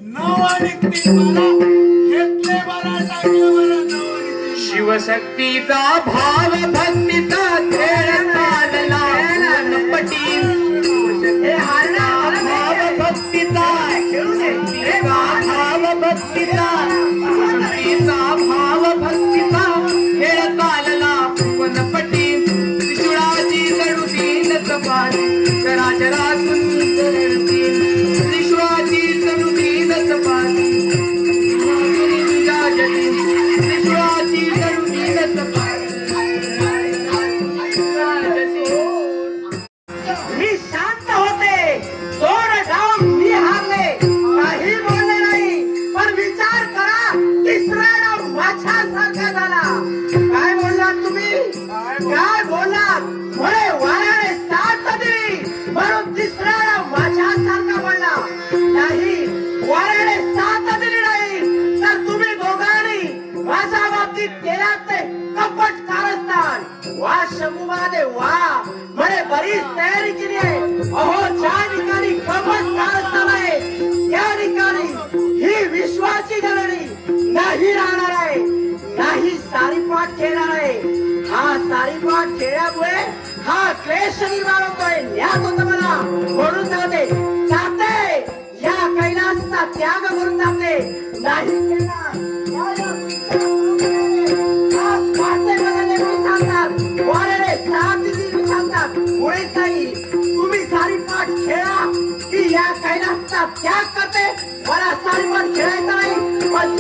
9 आणि 3 बारा घेतले बारा टाकले बारा 9 आणि 3 शिवशक्तीचा भाव भक्तीचा खेळ चालला पटी हे हारला भाव भक्तीचा भाव भक्तीचा शिवशक्तीचा भाव भक्तीचा खेळ चालला पटी त्रिशूळाची तरुतीन सपाटी चराचरा सुंदर त्रिशूळाची तरुतीन सपाटी त्रिशूळाची तरुतीन सपाटी मी शांत होते 2 डाव मी हारले काही बोलले नाही पण विचार करा 3रा डाव माझ्यासारखा झाला काय बोललात तुम्ही काय बोललात म्हणे वाऱ्याने साथ दिली म्हणून 3रा डाव माझ्यासारखा बोलला नाही वाऱ्याने साथ दिली नाही तर तुम्ही दोघांनी माझ्या बाबतीत केलात ते कपट कारस्थान वा शंभूमध्ये वा म्हणे बरीच तयारी केली आहे अहो ज्या ठिकाणी कपट कारस्थान आहे त्या ठिकाणी ही विश्वाची जननी नाही राहणार आहे नाही सारीपाट खेळणार आहे हा सारीपाट खेळल्यामुळे हा क्लेश निर्माण होतोय न्यास होत मला म्हणून जाते या कैलासचा त्याग करून जाते नाही खेळणार तुम्ही सारीपाट खेळा की या कैलासचा त्याग करते मला सारीपाट खेळायचा नाही पण